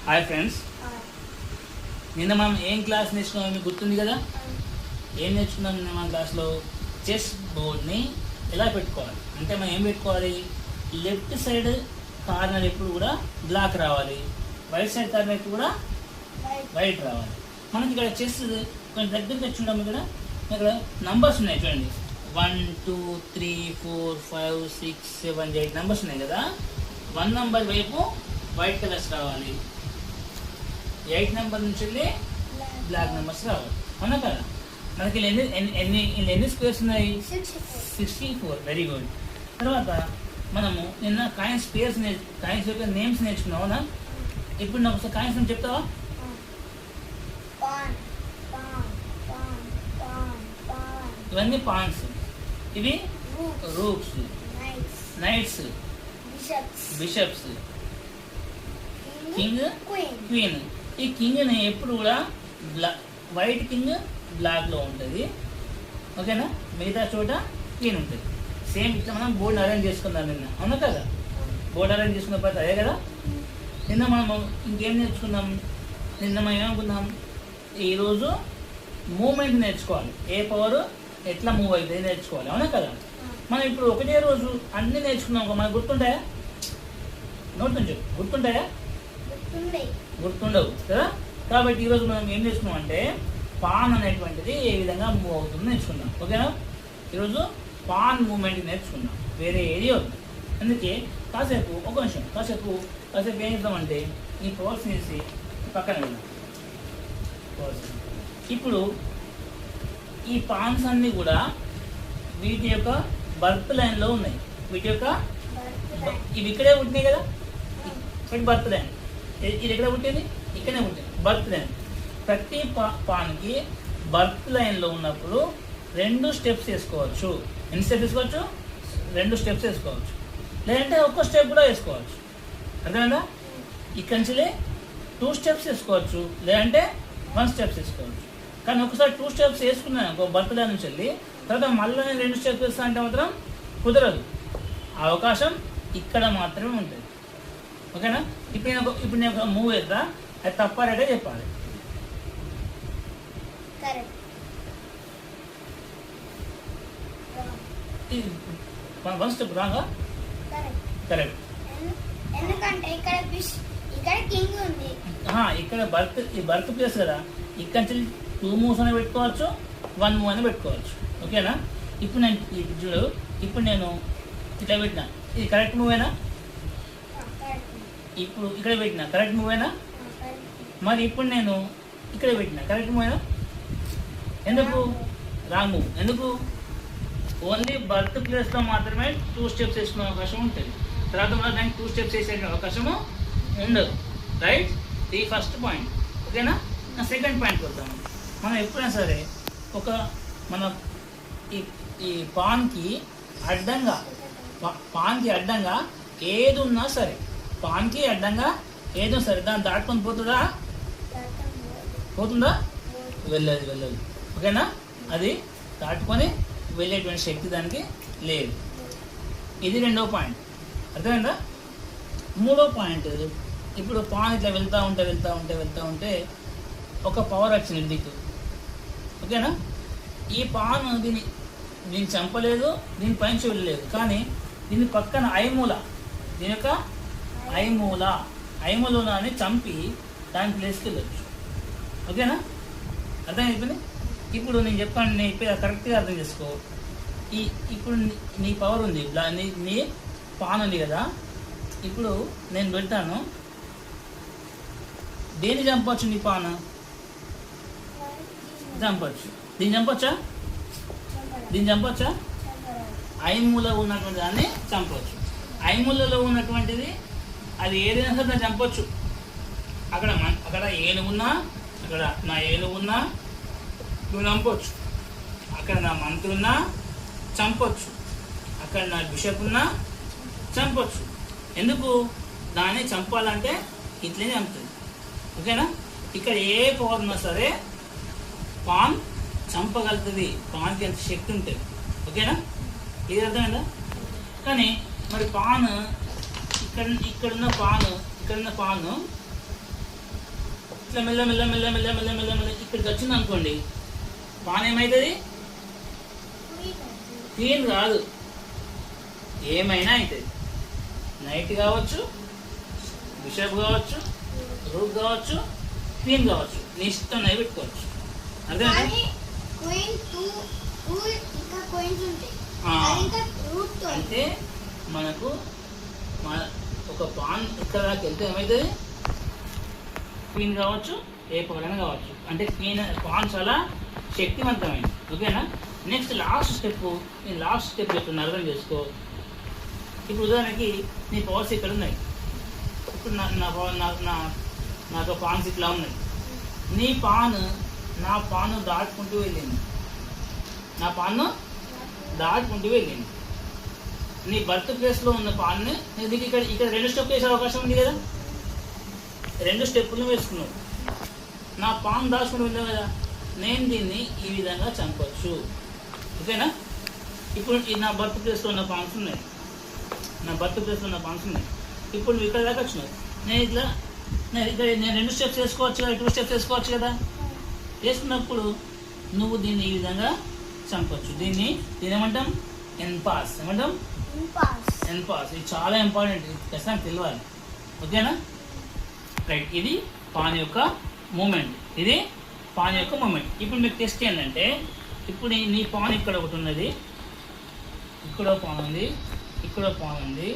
Hi friends, నిన్న మనం ఏం క్లాస్ నేర్చుకున్నాం మీకు గుర్తుంది కదా? ఏం నేర్చుకున్నాం నిన్న మన క్లాస్లో? చెస్ బోర్డ్ని ఎలా పెట్టుకోవాలి అంటే మనం ఏం పెట్టుకోవాలి, లెఫ్ట్ సైడ్ కార్నర్ ఎప్పుడు కూడా బ్లాక్ రావాలి, రైట్ సైడ్ కార్నర్ ఎప్పుడు కూడా వైట్ రావాలి. మనకి ఇక్కడ చెస్ కొంచెం దగ్గరికి వచ్చి ఉన్నాము. ఇక్కడ నంబర్స్ ఉన్నాయి చూడండి, 1 2 3 4 5 6 7 8 నంబర్స్ ఉన్నాయి కదా. 1 నంబర్ వైపు వైట్ కలర్స్ రావాలి, 8 నెంబర్ నుంచి వెళ్ళి బ్లాక్ నెంబర్స్ రావాలి. అవునా కదా? మనకి ఎన్ని స్క్వేర్స్ ఉన్నాయి? 64. Very good. తర్వాత మనము నిన్న కాయిన్స్ పేర్స్ కాయిన్స్ యొక్క నేమ్స్ నేర్చుకున్నాం. అవునా? ఇప్పుడు నాకు ఒకసారి కాయిన్స్ నేమ్ చెప్తావా? ఇవన్నీ పాన్స్, ఇవి rooks, nights, bishops, king, queen. ఈ కింగ్ని ఎప్పుడు కూడా వైట్ కింగ్ బ్లాక్లో ఉంటుంది, ఓకేనా? మిగతా చోట క్వీన్ ఉంటుంది. సేమ్ ఇట్లా మనం బోర్డు అరేంజ్ చేసుకుందాం నిన్న. అవునా కదా? బోర్డు అరేంజ్ చేసుకున్న పద్ధతి అదే కదా. నిన్న మనం ఇంకేం నేర్చుకున్నాం? నిన్న మనం ఏమనుకున్నాం, ఈరోజు మూమెంట్ నేర్చుకోవాలి, ఏ పవర్ ఎట్లా మూవ్ అవుతుంది నేర్చుకోవాలి. అవునా కదా? మనం ఇప్పుడు ఒకటే రోజు అన్నీ నేర్చుకున్నాం, మనకు గుర్తుంటాయా? నోట్ నుంచి గుర్తుంటాయా? గుర్తుండవు కదా. కాబట్టి ఈరోజు మనం ఏం నేర్చుకున్నాం అంటే పాన్ అనేటువంటిది ఏ విధంగా మూవ్ అవుతుందో నేర్చుకున్నాం. ఓకేనా? ఈరోజు పాన్ మూమెంట్ నేర్చుకున్నాం, వేరే ఏది వద్దు. అందుకే కాసేపు ఒక నిమిషం కాసేపు ఏం చేద్దామంటే ఈ పవర్స్ వేసి పక్కన వెళ్దాం. ఇప్పుడు ఈ పాన్స్ అన్నీ కూడా వీటి యొక్క బర్త్ లైన్లో ఉన్నాయి. వీటి యొక్క ఇవి ఇక్కడే పుట్టినాయి కదా, బర్త్ లైన్. ఇది ఎక్కడ పుట్టింది? ఇక్కడే పుట్టింది, బర్త్ లైన్. ప్రతి పాన్కి బర్త్ లైన్లో ఉన్నప్పుడు 2 స్టెప్స్ వేసుకోవచ్చు. ఎన్ని స్టెప్స్ వేసుకోవచ్చు? 2 స్టెప్స్ వేసుకోవచ్చు, లేదంటే ఒక్క స్టెప్ కూడా వేసుకోవచ్చు. అర్థమైందా? ఇక్కడి నుంచి 2 స్టెప్స్ వేసుకోవచ్చు, లేదంటే 1 స్టెప్స్ వేసుకోవచ్చు. కానీ ఒకసారి 2 స్టెప్స్ వేసుకున్నాను ఒక బర్త్ లైన్ నుంచి వెళ్ళి, తర్వాత మళ్ళీ నేను 2 స్టెప్స్ వేస్తా అంటే మాత్రం కుదరదు. ఆ అవకాశం ఇక్కడ మాత్రమే ఉంటుంది. ఓకేనా? ఇప్పుడు నేను ఒక మూవ్ వేద్దా, అది తప్పారంటే చెప్పాలి. వన్ స్టెప్ రాగా కరెక్ట్. ఇక్కడ బర్త్ ప్లేస్ కదా, ఇక్కడ నుంచి 2 మూవ్స్ అని పెట్టుకోవచ్చు, 1 మూవ్ అని పెట్టుకోవచ్చు. ఓకేనా? ఇప్పుడు నేను చూడు, ఇప్పుడు నేను ఇట్లా పెట్టినా, ఇది కరెక్ట్ మూవేనా? ఇప్పుడు ఇక్కడ పెట్టినా కరెక్ట్ మూవేనా? మరి ఇప్పుడు నేను ఇక్కడ పెట్టినా కరెక్ట్ మూవేనా? ఎందుకు రాంగ్ మూవ్? ఎందుకు? ఓన్లీ బర్త్ ప్లేస్లో మాత్రమే 2 స్టెప్స్ వేసుకునే అవకాశం ఉంటుంది, తర్వాత మన దానికి 2 స్టెప్స్ వేసే అవకాశము ఉండదు. రైట్? ఇది ఫస్ట్ పాయింట్. ఓకేనా? నా సెకండ్ పాయింట్కి వద్దాము. మనం ఎప్పుడైనా సరే మన ఈ పాన్కి అడ్డంగా ఏది ఉన్నా సరే, పాన్కి అడ్డంగా ఏదో సరే దాన్ని దాటుకొని పోతుందా? వెళ్ళదు. ఓకేనా? అది దాటుకొని వెళ్ళేటువంటి శక్తి దానికి లేదు. ఇది 2వ పాయింట్. అర్థమైందా? 3వ పాయింట్, ఇప్పుడు పాన్ ఇట్లా వెళ్తూ ఉంటే ఒక పవర్ వచ్చింది దిక్కు. ఓకేనా? ఈ పాన్ దీన్ని చంపలేదు, దీని పైన వెళ్ళలేదు, కానీ దీని పక్కన దీని యొక్క ఐమూలని చంపి దాని ప్లేస్కి వెళ్ళొచ్చు. ఓకేనా? అర్థమైపోయింది. ఇప్పుడు నేను చెప్పాను, నేను ఇప్పుడు కరెక్ట్గా అర్థం చేసుకో. ఇప్పుడు నీ పవర్ ఉంది, నీ పాన్ ఉంది కదా. ఇప్పుడు నేను పెడతాను, దేన్ని చంపవచ్చు? నీ పాన్ చంపచ్చు. దీన్ని చంపొచ్చా? ఐమూల ఉన్నటువంటి దాన్ని చంపవచ్చు. ఐమూలలో ఉన్నటువంటిది అది ఏదైనా సరే దాన్ని చంపొచ్చు. అక్కడ ఏనుగున్నా, అక్కడ నా ఏనుగున్నా నువ్వు చంపొచ్చు, అక్కడ నా మంత్రి ఉన్నా చంపొచ్చు, అక్కడ నా బిషప్ ఉన్నా చంపొచ్చు. ఎందుకు? దాన్ని చంపాలంటే ఇట్లనే చంపుతుంది. ఓకేనా? ఇక్కడ ఏ పవర్ ఉన్నా సరే పాన్ చంపగలుగుతుంది, పాన్కి ఎంత శక్తి ఉంటుంది. ఓకేనా? ఇది అర్థమైందా? కానీ మరి పాన్ ఇక్కడున్న పాను ఇట్లా మెల్ల మెల్ల మెల్ల మెల్ల మెల్ల మెల్ల మెల్ల ఇక్కడికి వచ్చింది అనుకోండి, పాన్ ఏమవుతుంది? క్వీన్ కాదు, ఏమైనా అవుతుంది. నైట్ కావచ్చు, బిషప్ కావచ్చు, రూక్ కావచ్చు, క్వీన్ కావచ్చు, నీ ఇష్టం నై పెట్టుకోవచ్చు. అర్థమైందా? అంటే మనకు ఒక పాన్ ఇక్కడ దాకా వెళ్తే ఏమవుతుంది? క్వీన్ కావచ్చు, ఏ పవరైనా కావచ్చు. అంటే క్వీన్ పాన్ చాలా శక్తివంతమైంది. ఓకేనా? నెక్స్ట్ లాస్ట్ స్టెప్, నేను లాస్ట్ స్టెప్ చెప్తున్నా, అర్థం చేసుకో. ఇప్పుడు ఉదాహరణకి నీ పవర్స్ ఇక్కడ ఉన్నాయి. ఇప్పుడు నాకు పాన్స్ ఇట్లా ఉన్నాయి. నీ పాన్ నా పాను దాటుకుంటూ వెళ్ళింది. నా పాను దాటుకుంటూ వెళ్ళింది. నీ బర్త్ ప్లేస్లో ఉన్న పాన్ని నీకు ఇక్కడ 2 స్టెప్ వేసే అవకాశం ఉంది కదా. 2 స్టెప్పులు వేసుకున్నావు. నా పాన్ దాచుకుంటూ వెళ్ళావు కదా, నేను దీన్ని ఈ విధంగా చంపొచ్చు. ఓకేనా? ఇప్పుడు నా బర్త్ ప్లేస్లో ఉన్న పాన్స్ ఉన్నాయి. ఇప్పుడు నువ్వు ఇక్కడ దాకా వచ్చినావు. నేను 2 స్టెప్స్ వేసుకోవచ్చు కదా, 2 స్టెప్స్ వేసుకోవచ్చు కదా. వేసుకున్నప్పుడు నువ్వు దీన్ని ఈ విధంగా చంపొచ్చు. దీన్ని ఏమంటాం? ఎన్పాస్. ఏమంటాం? ఎన్పాస్. ఇది చాలా ఇంపార్టెంట్, ఇది ఖచ్చితంగా తెలియాలి. ఓకేనా? రైట్. ఇది పాన్ యొక్క మూమెంట్. ఇప్పుడు మీకు టెస్ట్ ఏంటంటే, ఇప్పుడు నీ పాన్ ఇక్కడ ఒకటి ఉన్నది, ఇక్కడ పాన్ ఉంది, ఇక్కడ పాన్ ఉంది,